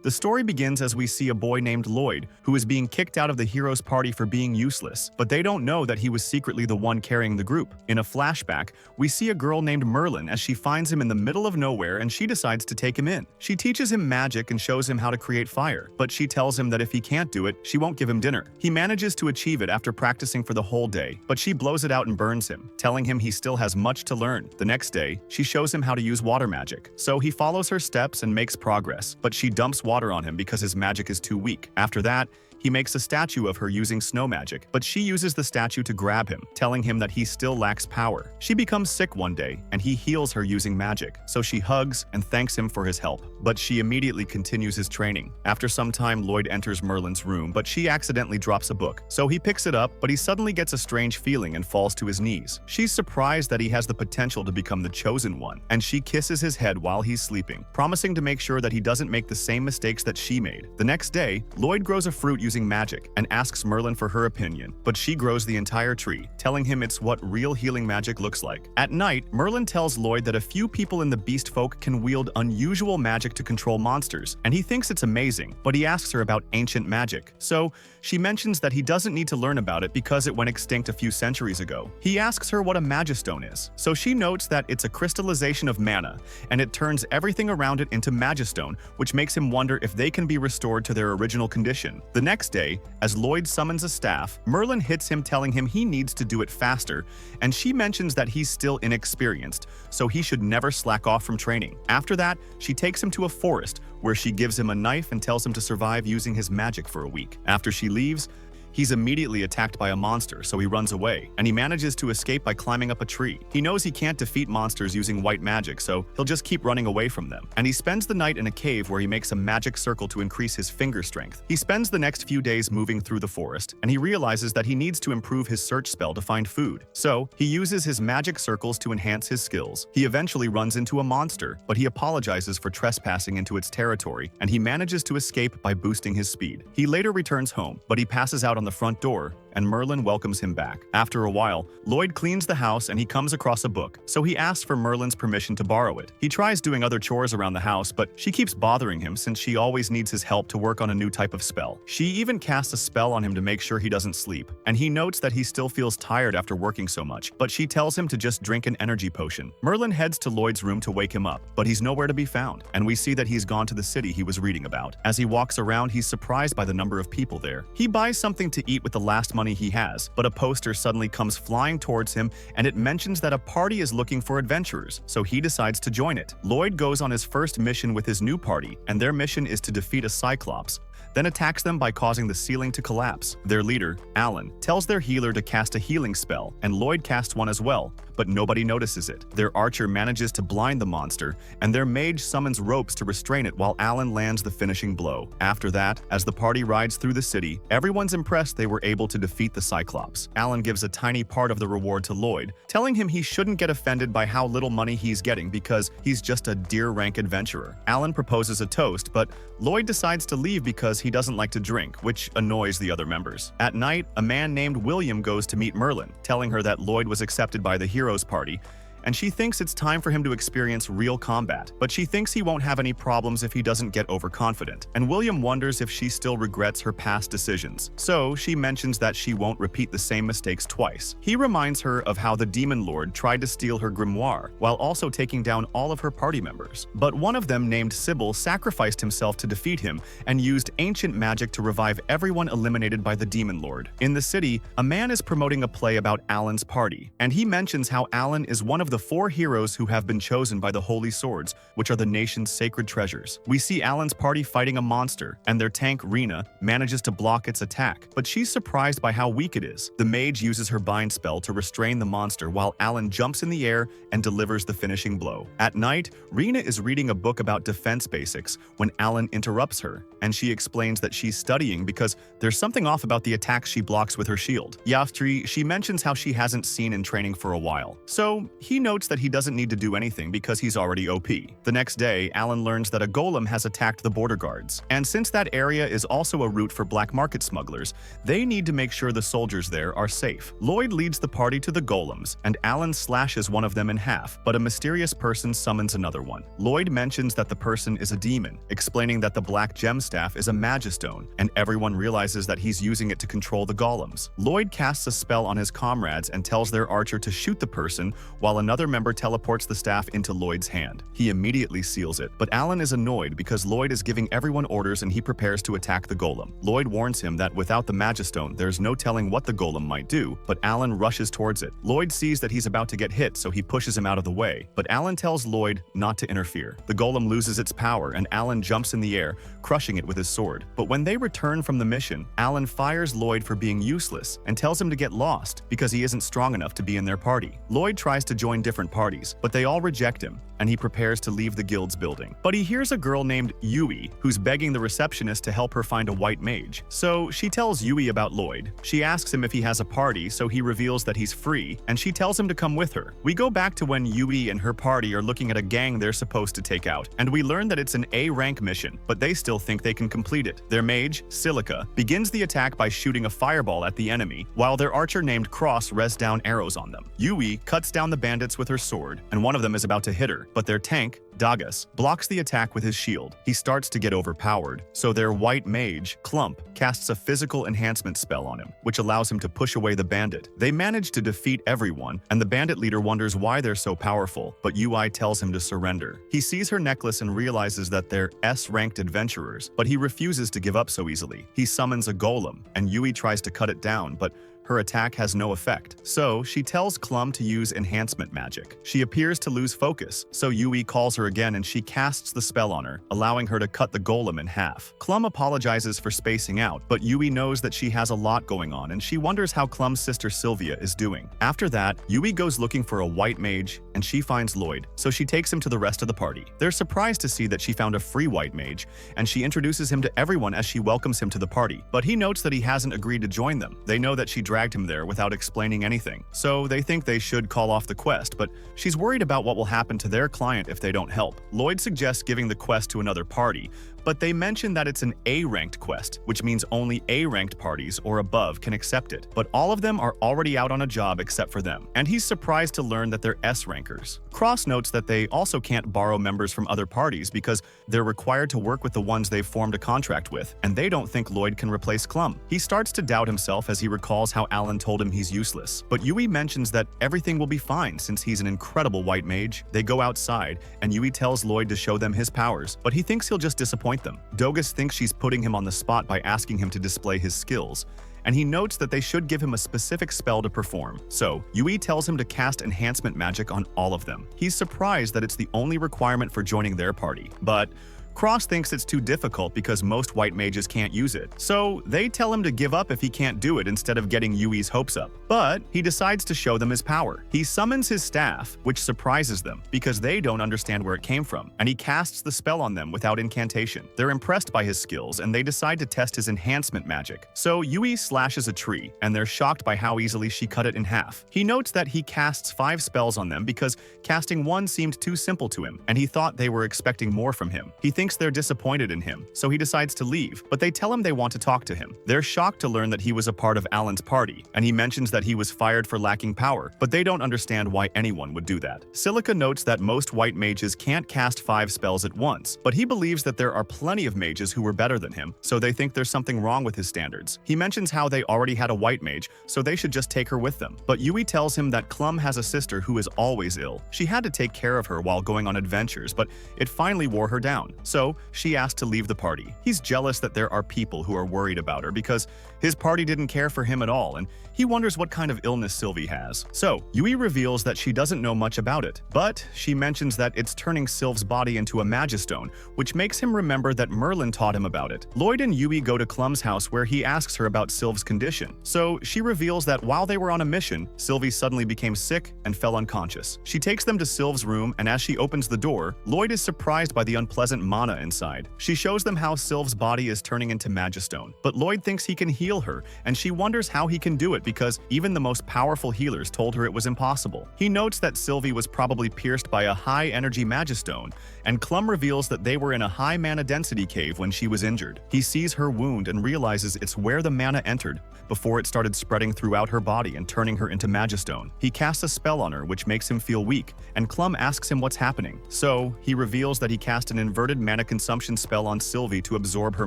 The story begins as we see a boy named Lloyd, who is being kicked out of the hero's party for being useless, but they don't know that he was secretly the one carrying the group. In a flashback, we see a girl named Merlin as she finds him in the middle of nowhere and she decides to take him in. She teaches him magic and shows him how to create fire, but she tells him that if he can't do it, she won't give him dinner. He manages to achieve it after practicing for the whole day, but she blows it out and burns him, telling him he still has much to learn. The next day, she shows him how to use water magic, so he follows her steps and makes progress, but she dumps water on him because his magic is too weak. After that, he makes a statue of her using snow magic, but she uses the statue to grab him, telling him that he still lacks power. She becomes sick one day, and he heals her using magic, so she hugs and thanks him for his help, but she immediately continues his training. After some time, Lloyd enters Merlin's room, but she accidentally drops a book, so he picks it up, but he suddenly gets a strange feeling and falls to his knees. She's surprised that he has the potential to become the chosen one, and she kisses his head while he's sleeping, promising to make sure that he doesn't make the same mistakes that she made. The next day, Lloyd grows a fruit using magic and asks Merlin for her opinion, but she grows the entire tree, telling him it's what real healing magic looks like. At night, Merlin tells Lloyd that a few people in the beast folk can wield unusual magic to control monsters, and he thinks it's amazing, but he asks her about ancient magic. So, she mentions that he doesn't need to learn about it because it went extinct a few centuries ago. He asks her what a magistone is, so she notes that it's a crystallization of mana, and it turns everything around it into magistone, which makes him wonder if they can be restored to their original condition. The next day, as Lloyd summons a staff, Merlin hits him telling him he needs to do it faster, and she mentions that he's still inexperienced, so he should never slack off from training. After that, she takes him to a forest, where she gives him a knife and tells him to survive using his magic for a week. After she leaves, he's immediately attacked by a monster, so he runs away, and he manages to escape by climbing up a tree. He knows he can't defeat monsters using white magic, so he'll just keep running away from them. And he spends the night in a cave where he makes a magic circle to increase his finger strength. He spends the next few days moving through the forest, and he realizes that he needs to improve his search spell to find food. So, he uses his magic circles to enhance his skills. He eventually runs into a monster, but he apologizes for trespassing into its territory, and he manages to escape by boosting his speed. He later returns home, but he passes out on the front door, and Merlin welcomes him back. After a while, Lloyd cleans the house and he comes across a book, so he asks for Merlin's permission to borrow it. He tries doing other chores around the house, but she keeps bothering him since she always needs his help to work on a new type of spell. She even casts a spell on him to make sure he doesn't sleep, and he notes that he still feels tired after working so much, but she tells him to just drink an energy potion. Merlin heads to Lloyd's room to wake him up, but he's nowhere to be found, and we see that he's gone to the city he was reading about. As he walks around, he's surprised by the number of people there. He buys something to eat with the last money he has, but a poster suddenly comes flying towards him, and it mentions that a party is looking for adventurers, so he decides to join it. Lloyd goes on his first mission with his new party, and their mission is to defeat a Cyclops, then attacks them by causing the ceiling to collapse. Their leader, Alan, tells their healer to cast a healing spell, and Lloyd casts one as well, but nobody notices it. Their archer manages to blind the monster, and their mage summons ropes to restrain it while Alan lands the finishing blow. After that, as the party rides through the city, everyone's impressed they were able to defeat the Cyclops. Alan gives a tiny part of the reward to Lloyd, telling him he shouldn't get offended by how little money he's getting because he's just a deer-rank adventurer. Alan proposes a toast, but Lloyd decides to leave because he doesn't like to drink, which annoys the other members. At night, a man named William goes to meet Merlin, telling her that Lloyd was accepted by the heroes party, and she thinks it's time for him to experience real combat, but she thinks he won't have any problems if he doesn't get overconfident, and William wonders if she still regrets her past decisions. So she mentions that she won't repeat the same mistakes twice. He reminds her of how the Demon Lord tried to steal her grimoire, while also taking down all of her party members. But one of them, named Sybil, sacrificed himself to defeat him and used ancient magic to revive everyone eliminated by the Demon Lord. In the city, a man is promoting a play about Alan's party, and he mentions how Alan is one of the 4 heroes who have been chosen by the Holy Swords, which are the nation's sacred treasures. We see Alan's party fighting a monster, and their tank, Rena, manages to block its attack, but she's surprised by how weak it is. The mage uses her bind spell to restrain the monster while Alan jumps in the air and delivers the finishing blow. At night, Rena is reading a book about defense basics when Alan interrupts her, and she explains that she's studying because there's something off about the attacks she blocks with her shield. Yaftri, she mentions how she hasn't seen in training for a while, so he notes that he doesn't need to do anything because he's already OP. The next day, Alan learns that a golem has attacked the border guards, and since that area is also a route for black market smugglers, they need to make sure the soldiers there are safe. Lloyd leads the party to the golems, and Alan slashes one of them in half, but a mysterious person summons another one. Lloyd mentions that the person is a demon, explaining that the black gem staff is a magistone, and everyone realizes that he's using it to control the golems. Lloyd casts a spell on his comrades and tells their archer to shoot the person, while another member teleports the staff into Lloyd's hand. He immediately seals it, but Alan is annoyed because Lloyd is giving everyone orders and he prepares to attack the golem. Lloyd warns him that without the magistone, there's no telling what the golem might do, but Alan rushes towards it. Lloyd sees that he's about to get hit, so he pushes him out of the way, but Alan tells Lloyd not to interfere. The golem loses its power, and Alan jumps in the air, crushing it with his sword. But when they return from the mission, Alan fires Lloyd for being useless and tells him to get lost because he isn't strong enough to be in their party. Lloyd tries to join different parties, but they all reject him, and he prepares to leave the guild's building. But he hears a girl named Yui who's begging the receptionist to help her find a white mage. So she tells Yui about Lloyd. She asks him if he has a party, so he reveals that he's free, and she tells him to come with her. We go back to when Yui and her party are looking at a gang they're supposed to take out, and we learn that it's an A-rank mission, but they still think they can complete it. Their mage, Silica, begins the attack by shooting a fireball at the enemy, while their archer named Cross rests down arrows on them. Yui cuts down the bandits with her sword, and one of them is about to hit her, but their tank, Dagas, blocks the attack with his shield. He starts to get overpowered, so their white mage, Clump, casts a physical enhancement spell on him, which allows him to push away the bandit. They manage to defeat everyone, and the bandit leader wonders why they're so powerful, but Yui tells him to surrender. He sees her necklace and realizes that they're S-ranked adventurers, but he refuses to give up so easily. He summons a golem, and Yui tries to cut it down, but her attack has no effect, so she tells Clum to use enhancement magic. She appears to lose focus, so Yui calls her again and she casts the spell on her, allowing her to cut the golem in half. Clum apologizes for spacing out, but Yui knows that she has a lot going on and she wonders how Clum's sister Sylvia is doing. After that, Yui goes looking for a white mage and she finds Lloyd, so she takes him to the rest of the party. They're surprised to see that she found a free white mage, and she introduces him to everyone as she welcomes him to the party, but he notes that he hasn't agreed to join them. They know that she dragged him there without explaining anything, so they think they should call off the quest, but she's worried about what will happen to their client if they don't help. Lloyd suggests giving the quest to another party, but they mention that it's an A-ranked quest, which means only A-ranked parties or above can accept it. But all of them are already out on a job except for them, and he's surprised to learn that they're S-rankers. Cross notes that they also can't borrow members from other parties because they're required to work with the ones they've formed a contract with, and they don't think Lloyd can replace Clum. He starts to doubt himself as he recalls how Alan told him he's useless, but Yui mentions that everything will be fine since he's an incredible white mage. They go outside, and Yui tells Lloyd to show them his powers, but he thinks he'll just disappoint them. Dogus thinks she's putting him on the spot by asking him to display his skills, and he notes that they should give him a specific spell to perform. So, Yui tells him to cast enhancement magic on all of them. He's surprised that it's the only requirement for joining their party, but Cross thinks it's too difficult because most white mages can't use it, so they tell him to give up if he can't do it instead of getting Yui's hopes up. But he decides to show them his power. He summons his staff, which surprises them because they don't understand where it came from, and he casts the spell on them without incantation. They're impressed by his skills and they decide to test his enhancement magic. So Yui slashes a tree, and they're shocked by how easily she cut it in half. He notes that he casts 5 spells on them because casting one seemed too simple to him, and he thought they were expecting more from him. He thinks they're disappointed in him, so he decides to leave, but they tell him they want to talk to him. They're shocked to learn that he was a part of Alan's party, and he mentions that he was fired for lacking power, but they don't understand why anyone would do that. Silica notes that most white mages can't cast 5 spells at once, but he believes that there are plenty of mages who were better than him, so they think there's something wrong with his standards. He mentions how they already had a white mage, so they should just take her with them. But Yui tells him that Clum has a sister who is always ill. She had to take care of her while going on adventures, but it finally wore her down. So she asked to leave the party. He's jealous that there are people who are worried about her because his party didn't care for him at all, and he wonders what kind of illness Sylvie has. So, Yui reveals that she doesn't know much about it, but she mentions that it's turning Sylve's body into a magistone, which makes him remember that Merlin taught him about it. Lloyd and Yui go to Clum's house where he asks her about Sylve's condition. So, she reveals that while they were on a mission, Sylvie suddenly became sick and fell unconscious. She takes them to Sylve's room, and as she opens the door, Lloyd is surprised by the unpleasant mana inside. She shows them how Sylve's body is turning into Magistone, but Lloyd thinks he can heal her, and she wonders how he can do it because even the most powerful healers told her it was impossible. He notes that Sylvie was probably pierced by a high-energy Magistone, and Clum reveals that they were in a high mana density cave when she was injured. He sees her wound and realizes it's where the mana entered before it started spreading throughout her body and turning her into Magistone. He casts a spell on her which makes him feel weak, and Clum asks him what's happening. So, he reveals that he cast an inverted mana consumption spell on Sylvie to absorb her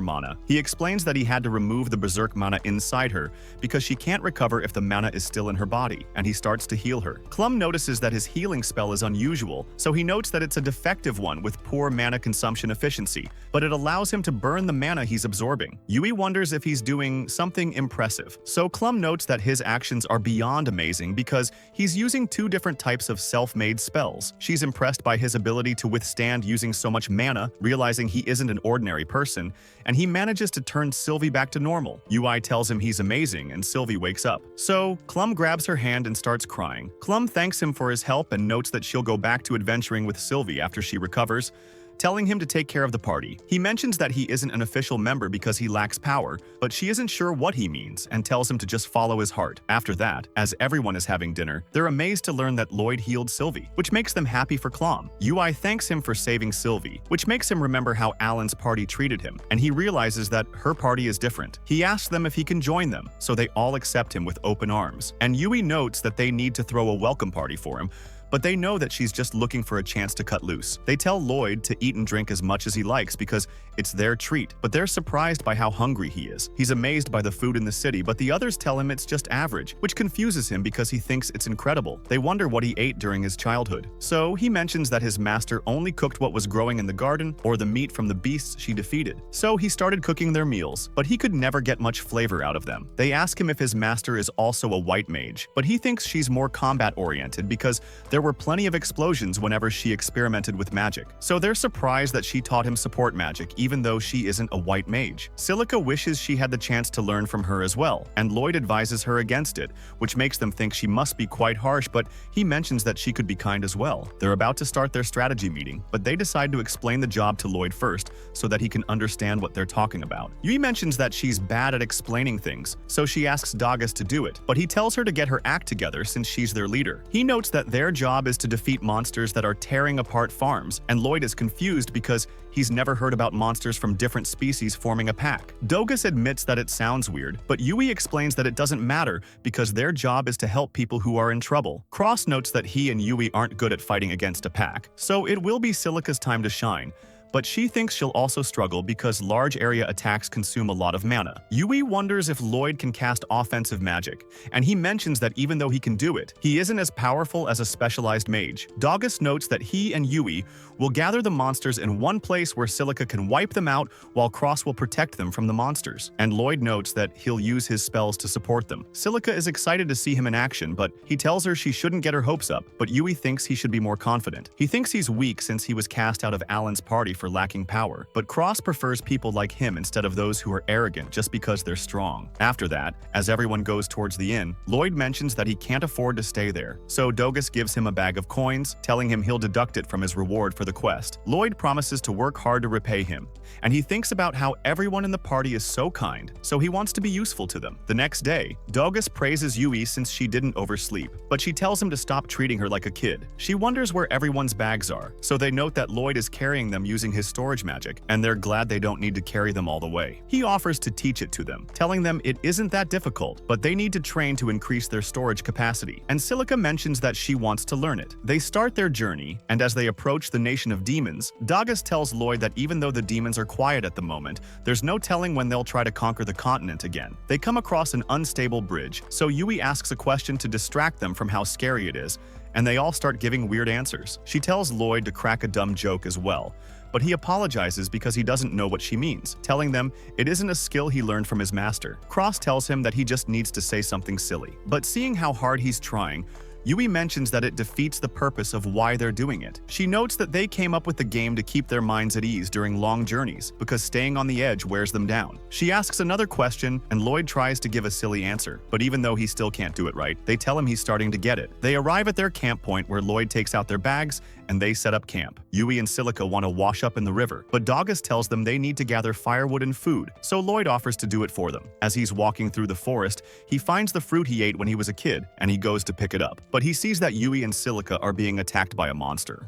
mana. He explains that he had to remove the berserk mana inside her because she can't recover if the mana is still in her body, and he starts to heal her. Clum notices that his healing spell is unusual, so he notes that it's a defective one with poor mana consumption efficiency, but it allows him to burn the mana he's absorbing. Yui wonders if he's doing something impressive, so Clum notes that his actions are beyond amazing because he's using two different types of self-made spells. She's impressed by his ability to withstand using so much mana, realizing he isn't an ordinary person, and he manages to turn Sylvie back to normal. Ui tells him he's amazing, and Sylvie wakes up. So, Clum grabs her hand and starts crying. Clum thanks him for his help and notes that she'll go back to adventuring with Sylvie after she recovers, telling him to take care of the party. He mentions that he isn't an official member because he lacks power, but she isn't sure what he means and tells him to just follow his heart. After that, as everyone is having dinner, they're amazed to learn that Lloyd healed Sylvie, which makes them happy for Clum. Ui thanks him for saving Sylvie, which makes him remember how Alan's party treated him, and he realizes that her party is different. He asks them if he can join them, so they all accept him with open arms. And Yui notes that they need to throw a welcome party for him, but they know that she's just looking for a chance to cut loose. They tell Lloyd to eat and drink as much as he likes because it's their treat, but they're surprised by how hungry he is. He's amazed by the food in the city, but the others tell him it's just average, which confuses him because he thinks it's incredible. They wonder what he ate during his childhood. So he mentions that his master only cooked what was growing in the garden or the meat from the beasts she defeated. So he started cooking their meals, but he could never get much flavor out of them. They ask him if his master is also a white mage, but he thinks she's more combat-oriented because there were plenty of explosions whenever she experimented with magic. So they're surprised that she taught him support magic even though she isn't a white mage. Silica wishes she had the chance to learn from her as well, and Lloyd advises her against it, which makes them think she must be quite harsh, but he mentions that she could be kind as well. They're about to start their strategy meeting, but they decide to explain the job to Lloyd first so that he can understand what they're talking about. Yui mentions that she's bad at explaining things, so she asks Dagas to do it, but he tells her to get her act together since she's their leader. He notes that their job is to defeat monsters that are tearing apart farms, and Lloyd is confused because he's never heard about monsters from different species forming a pack. Dogus admits that it sounds weird, but Yui explains that it doesn't matter because their job is to help people who are in trouble. Cross notes that he and Yui aren't good at fighting against a pack, so it will be Silica's time to shine. But she thinks she'll also struggle because large area attacks consume a lot of mana. Yui wonders if Lloyd can cast offensive magic, and he mentions that even though he can do it, he isn't as powerful as a specialized mage. Dogus notes that he and Yui will gather the monsters in one place where Silica can wipe them out while Cross will protect them from the monsters. And Lloyd notes that he'll use his spells to support them. Silica is excited to see him in action, but he tells her she shouldn't get her hopes up, but Yui thinks he should be more confident. He thinks he's weak since he was cast out of Alan's party for lacking power, but Cross prefers people like him instead of those who are arrogant just because they're strong. After that, as everyone goes towards the inn, Lloyd mentions that he can't afford to stay there, so Dogus gives him a bag of coins, telling him he'll deduct it from his reward for the quest. Lloyd promises to work hard to repay him, and he thinks about how everyone in the party is so kind, so he wants to be useful to them. The next day, Dogus praises Yui since she didn't oversleep, but she tells him to stop treating her like a kid. She wonders where everyone's bags are, so they note that Lloyd is carrying them using his storage magic, and they're glad they don't need to carry them all the way. He offers to teach it to them, telling them it isn't that difficult, but they need to train to increase their storage capacity, and Silica mentions that she wants to learn it. They start their journey, and as they approach the nation of demons, Dagas tells Lloyd that even though the demons are quiet at the moment, there's no telling when they'll try to conquer the continent again. They come across an unstable bridge, so Yui asks a question to distract them from how scary it is, and they all start giving weird answers. She tells Lloyd to crack a dumb joke as well, but he apologizes because he doesn't know what she means, telling them it isn't a skill he learned from his master. Cross tells him that he just needs to say something silly. But seeing how hard he's trying, Yui mentions that it defeats the purpose of why they're doing it. She notes that they came up with the game to keep their minds at ease during long journeys because staying on the edge wears them down. She asks another question and Lloyd tries to give a silly answer, but even though he still can't do it right, they tell him he's starting to get it. They arrive at their camp point where Lloyd takes out their bags and they set up camp. Yui and Silica want to wash up in the river, but Dogus tells them they need to gather firewood and food, so Lloyd offers to do it for them. As he's walking through the forest, he finds the fruit he ate when he was a kid, and he goes to pick it up. But he sees that Yui and Silica are being attacked by a monster.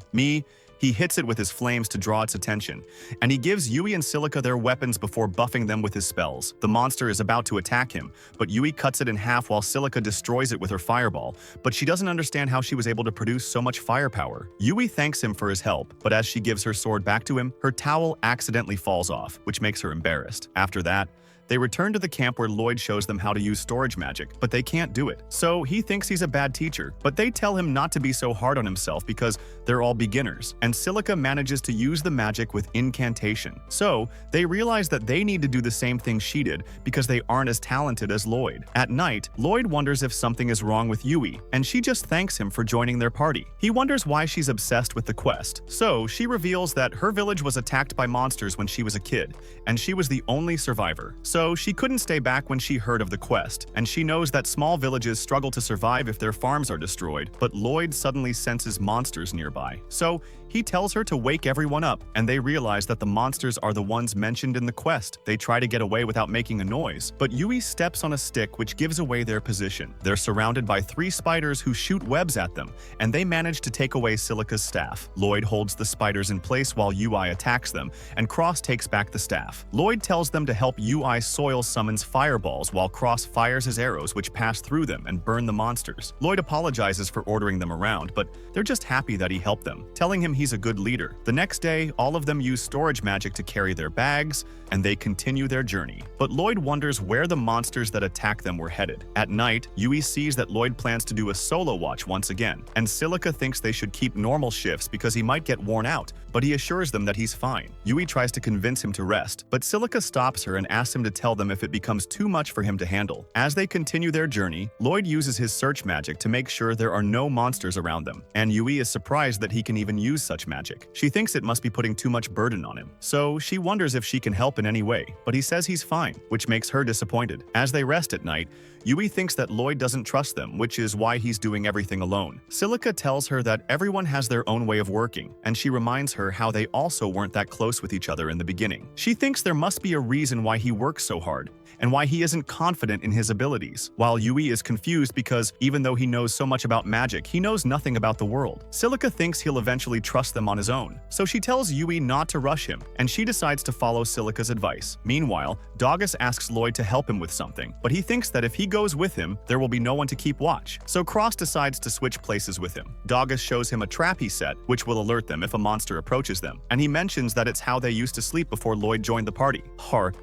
He hits it with his flames to draw its attention, and he gives Yui and Silica their weapons before buffing them with his spells. The monster is about to attack him, but Yui cuts it in half while Silica destroys it with her fireball, but she doesn't understand how she was able to produce so much firepower. Yui thanks him for his help, but as she gives her sword back to him, her towel accidentally falls off, which makes her embarrassed. After that, they return to the camp where Lloyd shows them how to use storage magic, but they can't do it. So he thinks he's a bad teacher, but they tell him not to be so hard on himself because they're all beginners, and Silica manages to use the magic with incantation. So they realize that they need to do the same thing she did because they aren't as talented as Lloyd. At night, Lloyd wonders if something is wrong with Yui, and she just thanks him for joining their party. He wonders why she's obsessed with the quest. So she reveals that her village was attacked by monsters when she was a kid, and she was the only survivor. So she couldn't stay back when she heard of the quest, and she knows that small villages struggle to survive if their farms are destroyed, but Lloyd suddenly senses monsters nearby. So he tells her to wake everyone up, and they realize that the monsters are the ones mentioned in the quest. They try to get away without making a noise, but Yui steps on a stick which gives away their position. They're surrounded by 3 spiders who shoot webs at them, and they manage to take away Silica's staff. Lloyd holds the spiders in place while Yui attacks them, and Cross takes back the staff. Lloyd tells them to help Yui soil summons fireballs while Cross fires his arrows which pass through them and burn the monsters. Lloyd apologizes for ordering them around, but they're just happy that he helped them, telling him he's a good leader. The next day, all of them use storage magic to carry their bags, and they continue their journey. But Lloyd wonders where the monsters that attack them were headed. At night, Yui sees that Lloyd plans to do a solo watch once again, and Silica thinks they should keep normal shifts because he might get worn out, but he assures them that he's fine. Yui tries to convince him to rest, but Silica stops her and asks him to tell them if it becomes too much for him to handle. As they continue their journey, Lloyd uses his search magic to make sure there are no monsters around them, and Yui is surprised that he can even use such magic. She thinks it must be putting too much burden on him, so she wonders if she can help in any way, but he says he's fine, which makes her disappointed. As they rest at night, Yui thinks that Lloyd doesn't trust them, which is why he's doing everything alone. Silica tells her that everyone has their own way of working, and she reminds her how they also weren't that close with each other in the beginning. She thinks there must be a reason why he works so hard, and why he isn't confident in his abilities, while Yui is confused because even though he knows so much about magic, he knows nothing about the world. Silica thinks he'll eventually trust them on his own, so she tells Yui not to rush him, and she decides to follow Silica's advice. Meanwhile, Dogus asks Lloyd to help him with something, but he thinks that if he goes with him, there will be no one to keep watch, so Cross decides to switch places with him. Dogus shows him a trap he set, which will alert them if a monster approaches them, and he mentions that it's how they used to sleep before Lloyd joined the party.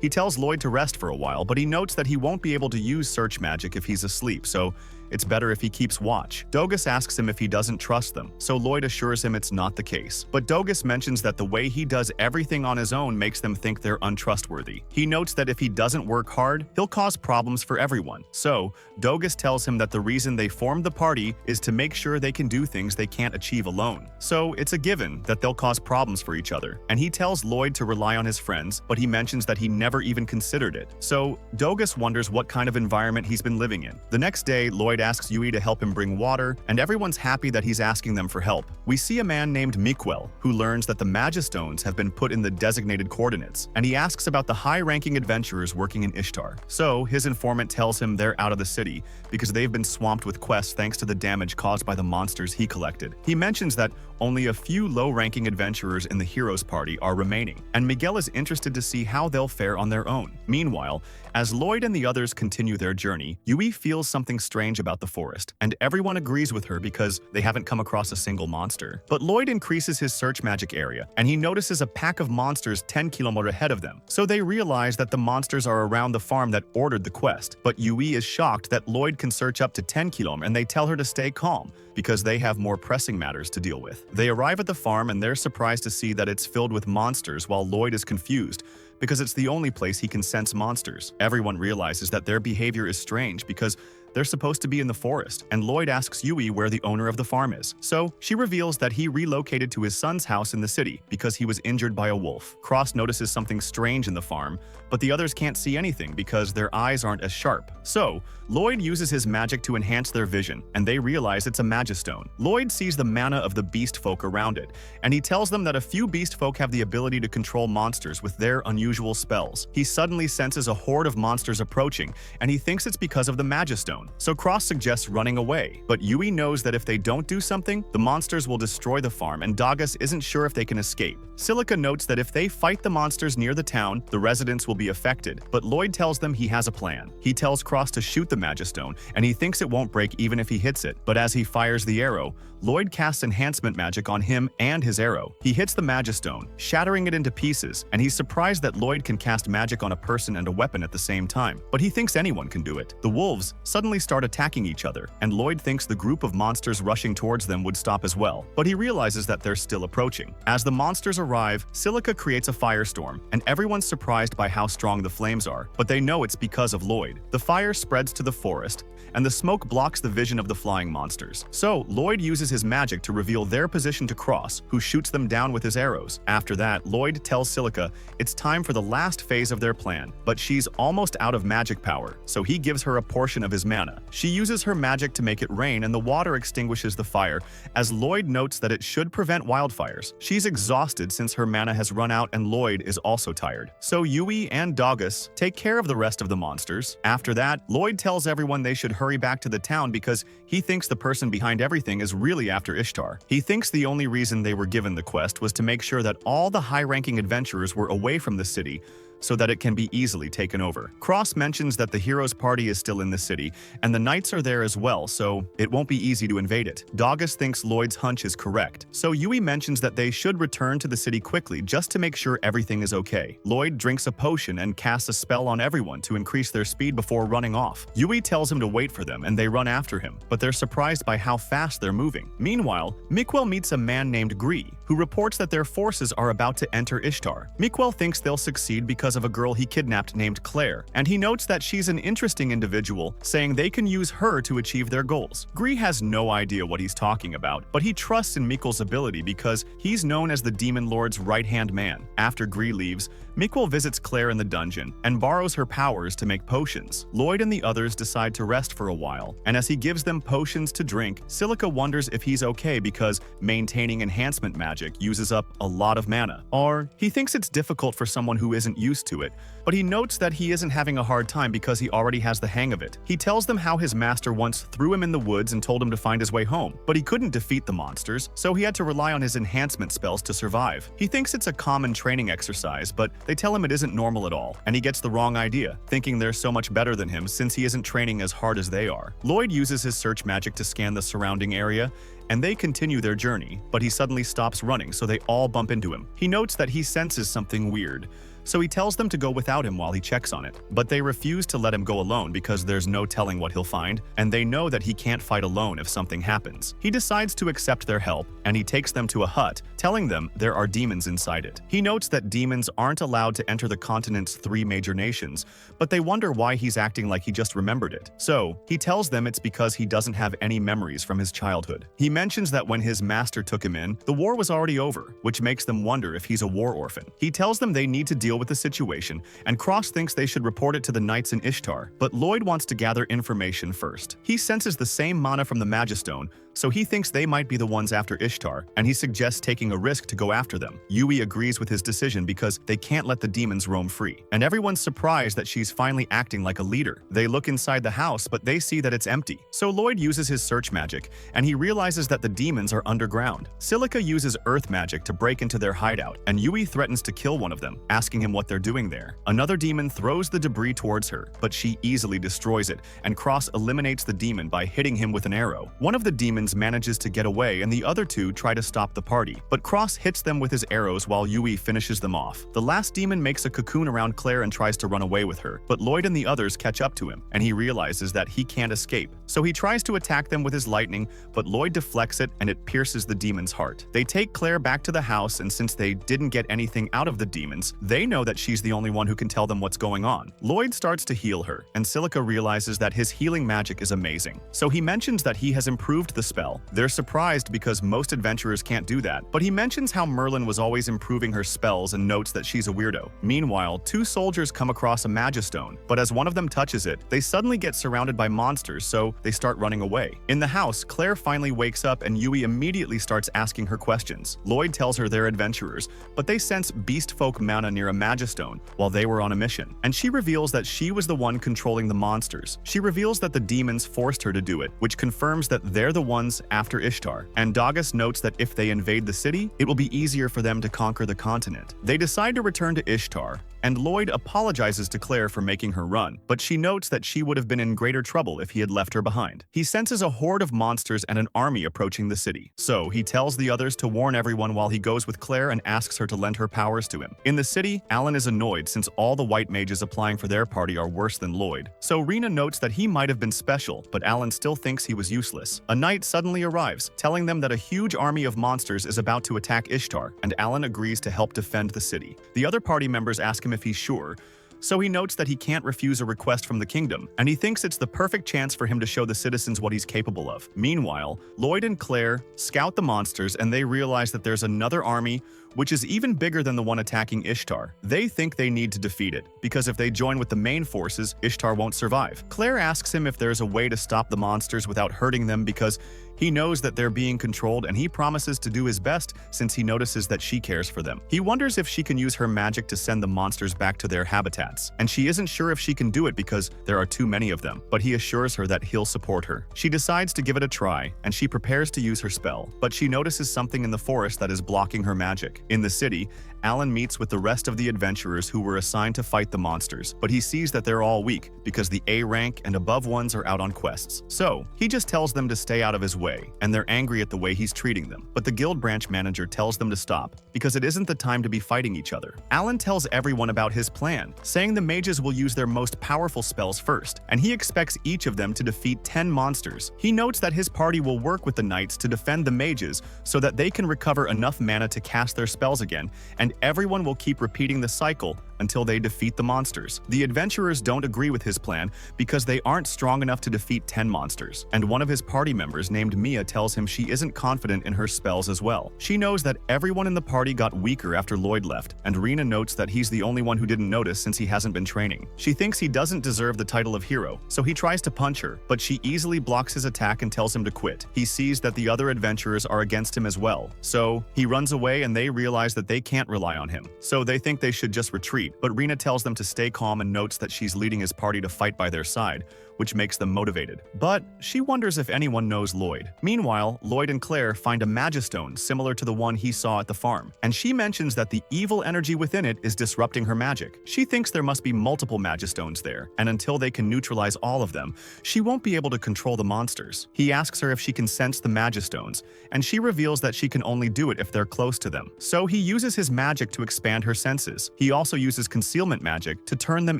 He tells Lloyd to rest for a while, but he notes that he won't be able to use search magic if he's asleep, so it's better if he keeps watch. Dogus asks him if he doesn't trust them, so Lloyd assures him it's not the case. But Dogus mentions that the way he does everything on his own makes them think they're untrustworthy. He notes that if he doesn't work hard, he'll cause problems for everyone. So, Dogus tells him that the reason they formed the party is to make sure they can do things they can't achieve alone. So, it's a given that they'll cause problems for each other. And he tells Lloyd to rely on his friends, but he mentions that he never even considered it. So, Dogus wonders what kind of environment he's been living in. The next day, Lloyd asks Yui to help him bring water, and everyone's happy that he's asking them for help. We see a man named Miquel, who learns that the Magistones have been put in the designated coordinates, and he asks about the high-ranking adventurers working in Ishtar. So, his informant tells him they're out of the city because they've been swamped with quests thanks to the damage caused by the monsters he collected. He mentions that only a few low-ranking adventurers in the heroes' party are remaining, and Miguel is interested to see how they'll fare on their own. Meanwhile, as Lloyd and the others continue their journey, Yui feels something strange about the forest, and everyone agrees with her because they haven't come across a single monster. But Lloyd increases his search magic area, and he notices a pack of monsters 10 kilometers ahead of them. So they realize that the monsters are around the farm that ordered the quest, but Yui is shocked that Lloyd can search up to 10 kilometers, and they tell her to stay calm because they have more pressing matters to deal with. They arrive at the farm and they're surprised to see that it's filled with monsters while Lloyd is confused because it's the only place he can sense monsters. Everyone realizes that their behavior is strange because They're supposed to be in the forest, and Lloyd asks Yui where the owner of the farm is. So she reveals that he relocated to his son's house in the city because he was injured by a wolf. Cross notices something strange in the farm, but the others can't see anything because their eyes aren't as sharp. So Lloyd uses his magic to enhance their vision, and they realize it's a magistone. Lloyd sees the mana of the beast folk around it, and he tells them that a few beast folk have the ability to control monsters with their unusual spells. He suddenly senses a horde of monsters approaching, and he thinks it's because of the magistone. So Cross suggests running away, but Yui knows that if they don't do something, the monsters will destroy the farm, and Dagas isn't sure if they can escape. Silica notes that if they fight the monsters near the town, the residents will be affected, but Lloyd tells them he has a plan. He tells Cross to shoot the magistone, and he thinks it won't break even if he hits it, but as he fires the arrow, Lloyd casts enhancement magic on him and his arrow. He hits the magistone, shattering it into pieces, and he's surprised that Lloyd can cast magic on a person and a weapon at the same time, but he thinks anyone can do it. The wolves suddenly start attacking each other, and Lloyd thinks the group of monsters rushing towards them would stop as well, but he realizes that they're still approaching. As the monsters arrive, Silica creates a firestorm, and everyone's surprised by how strong the flames are, but they know it's because of Lloyd. The fire spreads to the forest, and the smoke blocks the vision of the flying monsters. So Lloyd uses his magic to reveal their position to Cross, who shoots them down with his arrows. After that, Lloyd tells Silica it's time for the last phase of their plan, but she's almost out of magic power, so he gives her a portion of his mana. She uses her magic to make it rain, and the water extinguishes the fire, as Lloyd notes that it should prevent wildfires. She's exhausted since her mana has run out, and Lloyd is also tired. So Yui and Dagas take care of the rest of the monsters. After that, Lloyd tells everyone they should hurry back to the town because he thinks the person behind everything is really after Ishtar. He thinks the only reason they were given the quest was to make sure that all the high-ranking adventurers were away from the city, so that it can be easily taken over. Cross mentions that the heroes' party is still in the city, and the knights are there as well, so it won't be easy to invade it. Dagas thinks Lloyd's hunch is correct, so Yui mentions that they should return to the city quickly just to make sure everything is okay. Lloyd drinks a potion and casts a spell on everyone to increase their speed before running off. Yui tells him to wait for them, and they run after him, but they're surprised by how fast they're moving. Meanwhile, Miquel meets a man named Gree, who reports that their forces are about to enter Ishtar. Miquel thinks they'll succeed because of a girl he kidnapped named Claire, and he notes that she's an interesting individual, saying they can use her to achieve their goals. Gree has no idea what he's talking about, but he trusts in Miquel's ability because he's known as the Demon Lord's right-hand man. After Gree leaves, Miquel visits Claire in the dungeon and borrows her powers to make potions. Lloyd and the others decide to rest for a while, and as he gives them potions to drink, Silica wonders if he's okay because maintaining enhancement magic uses up a lot of mana. Or he thinks it's difficult for someone who isn't used to it, but he notes that he isn't having a hard time because he already has the hang of it. He tells them how his master once threw him in the woods and told him to find his way home, but he couldn't defeat the monsters, so he had to rely on his enhancement spells to survive. He thinks it's a common training exercise, but they tell him it isn't normal at all, and he gets the wrong idea, thinking they're so much better than him since he isn't training as hard as they are. Lloyd uses his search magic to scan the surrounding area, and they continue their journey, but he suddenly stops running, so they all bump into him. He notes that he senses something weird, so he tells them to go without him while he checks on it. But they refuse to let him go alone because there's no telling what he'll find, and they know that he can't fight alone if something happens. He decides to accept their help, and he takes them to a hut, telling them there are demons inside it. He notes that demons aren't allowed to enter the continent's 3 major nations, but they wonder why he's acting like he just remembered it. So he tells them it's because he doesn't have any memories from his childhood. He mentions that when his master took him in, the war was already over, which makes them wonder if he's a war orphan. He tells them they need to deal with the situation, and Cross thinks they should report it to the knights in Ishtar, but Lloyd wants to gather information first. He senses the same mana from the Magistone, so he thinks they might be the ones after Ishtar, and he suggests taking a risk to go after them. Yui agrees with his decision because they can't let the demons roam free, and everyone's surprised that she's finally acting like a leader. They look inside the house, but they see that it's empty. So Lloyd uses his search magic, and he realizes that the demons are underground. Silica uses earth magic to break into their hideout, and Yui threatens to kill one of them, asking him what they're doing there. Another demon throws the debris towards her, but she easily destroys it, and Cross eliminates the demon by hitting him with an arrow. One of the demons demons manages to get away and the other two try to stop the party, but Cross hits them with his arrows while Yui finishes them off. The last demon makes a cocoon around Claire and tries to run away with her, but Lloyd and the others catch up to him, and he realizes that he can't escape. So he tries to attack them with his lightning, but Lloyd deflects it and it pierces the demon's heart. They take Claire back to the house, and since they didn't get anything out of the demons, they know that she's the only one who can tell them what's going on. Lloyd starts to heal her, and Silica realizes that his healing magic is amazing. So he mentions that he has improved the spell. They're surprised because most adventurers can't do that, but he mentions how Merlin was always improving her spells and notes that she's a weirdo. Meanwhile, two soldiers come across a magistone, but as one of them touches it, they suddenly get surrounded by monsters, so they start running away. In the house, Claire finally wakes up and Yui immediately starts asking her questions. Lloyd tells her they're adventurers, but they sense beast folk mana near a magistone while they were on a mission, and she reveals that she was the one controlling the monsters. She reveals that the demons forced her to do it, which confirms that they're the ones after Ishtar, and Dagas notes that if they invade the city, it will be easier for them to conquer the continent. They decide to return to Ishtar, and Lloyd apologizes to Claire for making her run, but she notes that she would have been in greater trouble if he had left her behind. He senses a horde of monsters and an army approaching the city, so he tells the others to warn everyone while he goes with Claire and asks her to lend her powers to him. In the city, Alan is annoyed since all the white mages applying for their party are worse than Lloyd, so Rena notes that he might have been special, but Alan still thinks he was useless. A knight suddenly arrives, telling them that a huge army of monsters is about to attack Ishtar, and Alan agrees to help defend the city. The other party members ask him if he's sure, so he notes that he can't refuse a request from the kingdom, and he thinks it's the perfect chance for him to show the citizens what he's capable of. Meanwhile, Lloyd and Claire scout the monsters and they realize that there's another army which is even bigger than the one attacking Ishtar. They think they need to defeat it, because if they join with the main forces, Ishtar won't survive. Claire asks him if there's a way to stop the monsters without hurting them because he knows that they're being controlled, and he promises to do his best since he notices that she cares for them. He wonders if she can use her magic to send the monsters back to their habitats, and she isn't sure if she can do it because there are too many of them, but he assures her that he'll support her. She decides to give it a try, and she prepares to use her spell, but she notices something in the forest that is blocking her magic. In the city, Alan meets with the rest of the adventurers who were assigned to fight the monsters, but he sees that they're all weak because the A rank and above ones are out on quests. So, he just tells them to stay out of his way, and they're angry at the way he's treating them. But the guild branch manager tells them to stop because it isn't the time to be fighting each other. Alan tells everyone about his plan, saying the mages will use their most powerful spells first, and he expects each of them to defeat 10 monsters. He notes that his party will work with the knights to defend the mages so that they can recover enough mana to cast their spells again, and everyone will keep repeating the cycle until they defeat the monsters. The adventurers don't agree with his plan because they aren't strong enough to defeat 10 monsters, and one of his party members named Mia tells him she isn't confident in her spells as well. She knows that everyone in the party got weaker after Lloyd left, and Rena notes that he's the only one who didn't notice since he hasn't been training. She thinks he doesn't deserve the title of hero, so he tries to punch her, but she easily blocks his attack and tells him to quit. He sees that the other adventurers are against him as well, so he runs away and they realize that they can't rely on him. So they think they should just retreat, but Rena tells them to stay calm and notes that she's leading his party to fight by their side, which makes them motivated. But she wonders if anyone knows Lloyd. Meanwhile, Lloyd and Claire find a magistone similar to the one he saw at the farm, and she mentions that the evil energy within it is disrupting her magic. She thinks there must be multiple magistones there, and until they can neutralize all of them, she won't be able to control the monsters. He asks her if she can sense the magistones, and she reveals that she can only do it if they're close to them. So he uses his magic to expand her senses. He also uses concealment magic to turn them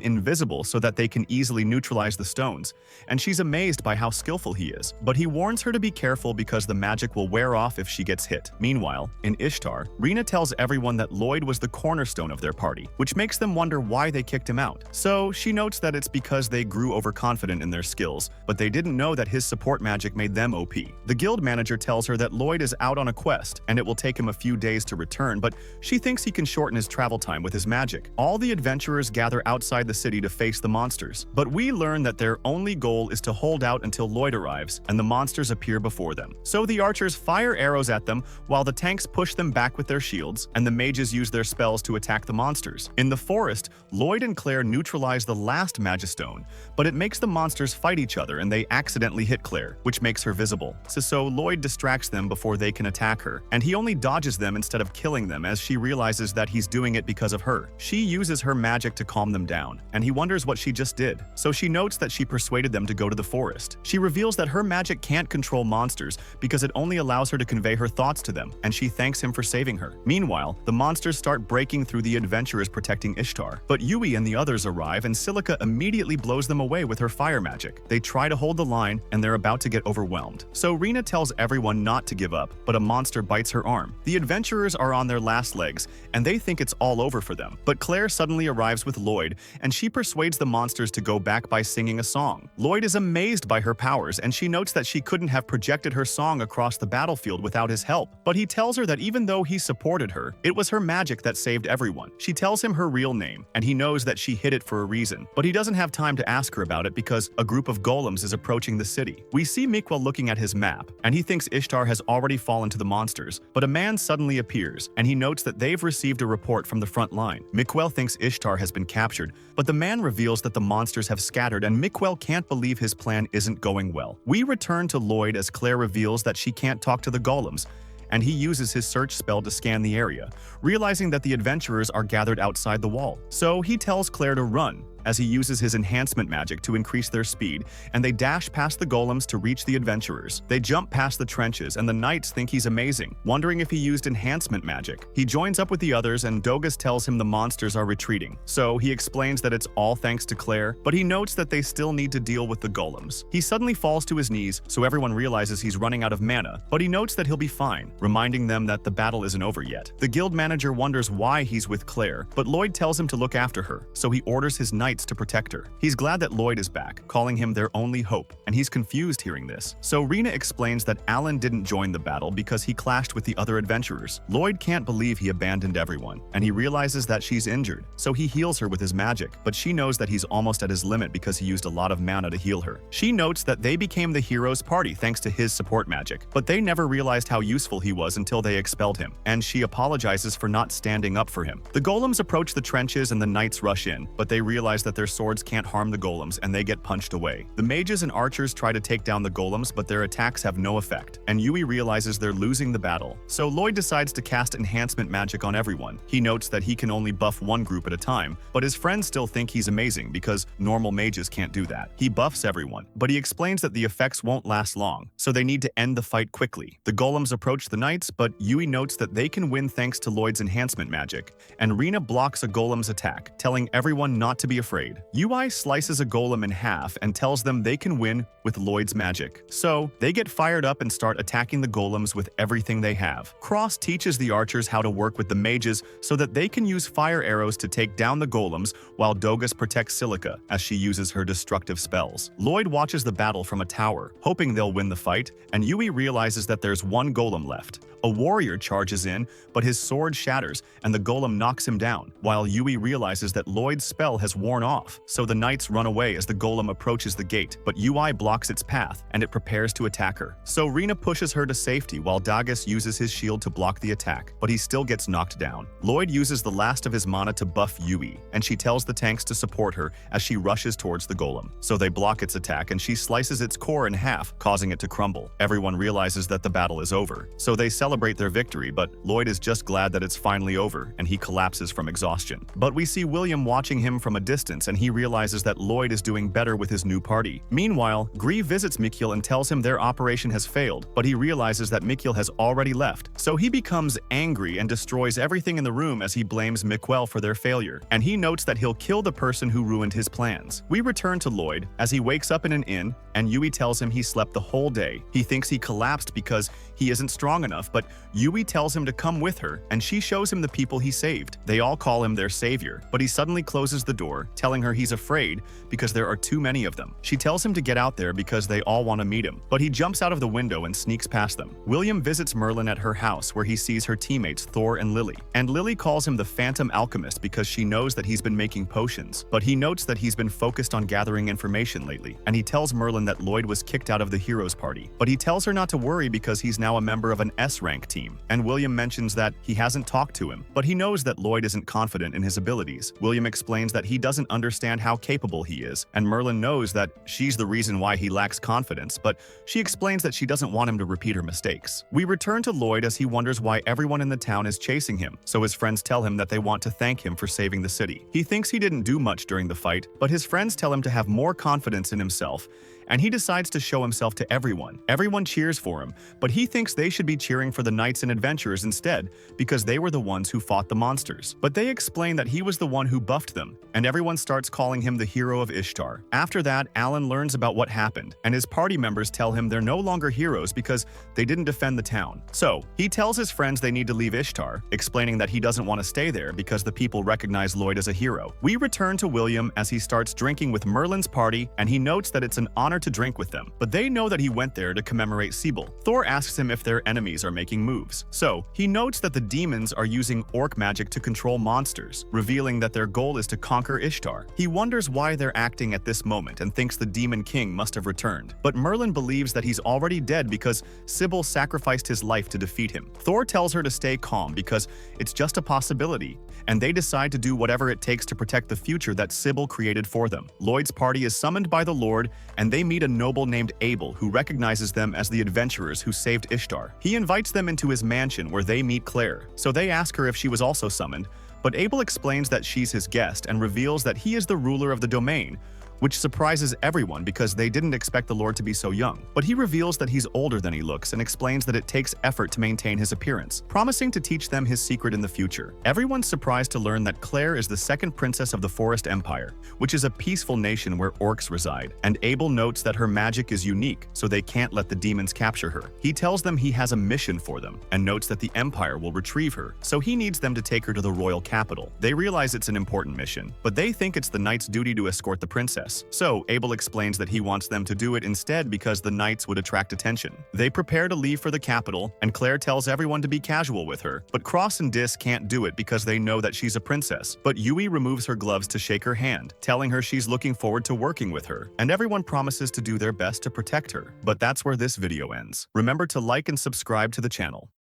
invisible so that they can easily neutralize the stones, and she's amazed by how skillful he is. But he warns her to be careful because the magic will wear off if she gets hit. Meanwhile, in Ishtar, Rena tells everyone that Lloyd was the cornerstone of their party, which makes them wonder why they kicked him out. So she notes that it's because they grew overconfident in their skills, but they didn't know that his support magic made them OP. The guild manager tells her that Lloyd is out on a quest, and it will take him a few days to return, but she thinks he can shorten his travel time with his magic. All the adventurers gather outside the city to face the monsters, but we learn that their only goal is to hold out until Lloyd arrives and the monsters appear before them. So the archers fire arrows at them while the tanks push them back with their shields, and the mages use their spells to attack the monsters. In the forest, Lloyd and Claire neutralize the last magistone, but it makes the monsters fight each other and they accidentally hit Claire, which makes her visible. So Lloyd distracts them before they can attack her, and he only dodges them instead of killing killing them as she realizes that he's doing it because of her. She uses her magic to calm them down, and he wonders what she just did. So she notes that she persuaded them to go to the forest. She reveals that her magic can't control monsters because it only allows her to convey her thoughts to them, and she thanks him for saving her. Meanwhile, the monsters start breaking through the adventurers protecting Ishtar. But Yui and the others arrive, and Silica immediately blows them away with her fire magic. They try to hold the line, and they're about to get overwhelmed. So Rena tells everyone not to give up, but a monster bites her arm. The adventurers are on their last legs, and they think it's all over for them. But Claire suddenly arrives with Lloyd, and she persuades the monsters to go back by singing a song. Lloyd is amazed by her powers, and she notes that she couldn't have projected her song across the battlefield without his help. But he tells her that even though he supported her, it was her magic that saved everyone. She tells him her real name, and he knows that she hid it for a reason. But he doesn't have time to ask her about it because a group of golems is approaching the city. We see Miquel looking at his map, and he thinks Ishtar has already fallen to the monsters. But a man suddenly appears, and he notes that they've received a report from the front line. Miquel thinks Ishtar has been captured, but the man reveals that the monsters have scattered, and Miquel can't believe his plan isn't going well. We return to Lloyd as Claire reveals that she can't talk to the golems, and he uses his search spell to scan the area, realizing that the adventurers are gathered outside the wall. So he tells Claire to run, as he uses his enhancement magic to increase their speed, and they dash past the golems to reach the adventurers. They jump past the trenches, and the knights think he's amazing, wondering if he used enhancement magic. He joins up with the others, and Dogus tells him the monsters are retreating. So he explains that it's all thanks to Claire, but he notes that they still need to deal with the golems. He suddenly falls to his knees, so everyone realizes he's running out of mana, but he notes that he'll be fine, reminding them that the battle isn't over yet. The guild manager wonders why he's with Claire, but Lloyd tells him to look after her, so he orders his knights to protect her. He's glad that Lloyd is back, calling him their only hope, and he's confused hearing this. So Rena explains that Alan didn't join the battle because he clashed with the other adventurers. Lloyd can't believe he abandoned everyone, and he realizes that she's injured, so he heals her with his magic, but she knows that he's almost at his limit because he used a lot of mana to heal her. She notes that they became the hero's party thanks to his support magic, but they never realized how useful he was until they expelled him, and she apologizes for not standing up for him. The golems approach the trenches and the knights rush in, but they realize that their swords can't harm the golems and they get punched away. The mages and archers try to take down the golems, but their attacks have no effect, and Yui realizes they're losing the battle. So Lloyd decides to cast enhancement magic on everyone. He notes that he can only buff one group at a time, but his friends still think he's amazing because normal mages can't do that. He buffs everyone, but he explains that the effects won't last long, so they need to end the fight quickly. The golems approach the knights, but Yui notes that they can win thanks to Lloyd's enhancement magic, and Rena blocks a golem's attack, telling everyone not to be afraid. Yui slices a golem in half and tells them they can win with Lloyd's magic. So they get fired up and start attacking the golems with everything they have. Cross teaches the archers how to work with the mages so that they can use fire arrows to take down the golems, while Dogus protects Silica as she uses her destructive spells. Lloyd watches the battle from a tower, hoping they'll win the fight, and Yui realizes that there's one golem left. A warrior charges in, but his sword shatters and the golem knocks him down, while Yui realizes that Lloyd's spell has worn off, so the knights run away as the golem approaches the gate, but Yui blocks its path and it prepares to attack her. So Rena pushes her to safety while Dogus uses his shield to block the attack, but he still gets knocked down. Lloyd uses the last of his mana to buff Yui, and she tells the tanks to support her as she rushes towards the golem. So they block its attack and she slices its core in half, causing it to crumble. Everyone realizes that the battle is over, so they celebrate their victory, but Lloyd is just glad that it's finally over, and he collapses from exhaustion. But we see William watching him from a distance, and he realizes that Lloyd is doing better with his new party. Meanwhile, Gree visits Miquel and tells him their operation has failed, but he realizes that Miquel has already left. So he becomes angry and destroys everything in the room as he blames Miquel for their failure, and he notes that he'll kill the person who ruined his plans. We return to Lloyd as he wakes up in an inn, and Yui tells him he slept the whole day. He thinks he collapsed because he isn't strong enough, but Yui tells him to come with her, and she shows him the people he saved. They all call him their savior, but he suddenly closes the door, telling her he's afraid because there are too many of them. She tells him to get out there because they all want to meet him, but he jumps out of the window and sneaks past them. William visits Merlin at her house where he sees her teammates Thor and Lily, and Lily calls him the Phantom Alchemist because she knows that he's been making potions, but he notes that he's been focused on gathering information lately, and he tells Merlin that Lloyd was kicked out of the heroes party, but he tells her not to worry because he's now a member of an S rank rank team, and William mentions that he hasn't talked to him, but he knows that Lloyd isn't confident in his abilities. William explains that he doesn't understand how capable he is, and Merlin knows that she's the reason why he lacks confidence, but she explains that she doesn't want him to repeat her mistakes. We return to Lloyd as he wonders why everyone in the town is chasing him, so his friends tell him that they want to thank him for saving the city. He thinks he didn't do much during the fight, but his friends tell him to have more confidence in himself, and he decides to show himself to everyone. Everyone cheers for him, but he thinks they should be cheering for the knights and adventurers instead because they were the ones who fought the monsters. But they explain that he was the one who buffed them, and everyone starts calling him the hero of Ishtar. After that, Alan learns about what happened, and his party members tell him they're no longer heroes because they didn't defend the town. So, he tells his friends they need to leave Ishtar, explaining that he doesn't want to stay there because the people recognize Lloyd as a hero. We return to William as he starts drinking with Merlin's party, and he notes that it's an honor to drink with them, but they know that he went there to commemorate Sibyl. Thor asks him if their enemies are making moves, so he notes that the demons are using orc magic to control monsters, revealing that their goal is to conquer Ishtar. He wonders why they're acting at this moment and thinks the Demon King must have returned, but Merlin believes that he's already dead because Sibyl sacrificed his life to defeat him. Thor tells her to stay calm because it's just a possibility, and they decide to do whatever it takes to protect the future that Sibyl created for them. Lloyd's party is summoned by the Lord, and they meet a noble named Abel who recognizes them as the adventurers who saved Ishtar. He invites them into his mansion where they meet Claire, so they ask her if she was also summoned, but Abel explains that she's his guest and reveals that he is the ruler of the domain, which surprises everyone because they didn't expect the Lord to be so young. But he reveals that he's older than he looks and explains that it takes effort to maintain his appearance, promising to teach them his secret in the future. Everyone's surprised to learn that Claire is the second princess of the Forest Empire, which is a peaceful nation where orcs reside, and Abel notes that her magic is unique, so they can't let the demons capture her. He tells them he has a mission for them, and notes that the Empire will retrieve her, so he needs them to take her to the royal capital. They realize it's an important mission, but they think it's the knight's duty to escort the princess. So, Abel explains that he wants them to do it instead because the knights would attract attention. They prepare to leave for the capital, and Claire tells everyone to be casual with her, but Cross and Dis can't do it because they know that she's a princess. But Yui removes her gloves to shake her hand, telling her she's looking forward to working with her, and everyone promises to do their best to protect her. But that's where this video ends. Remember to like and subscribe to the channel.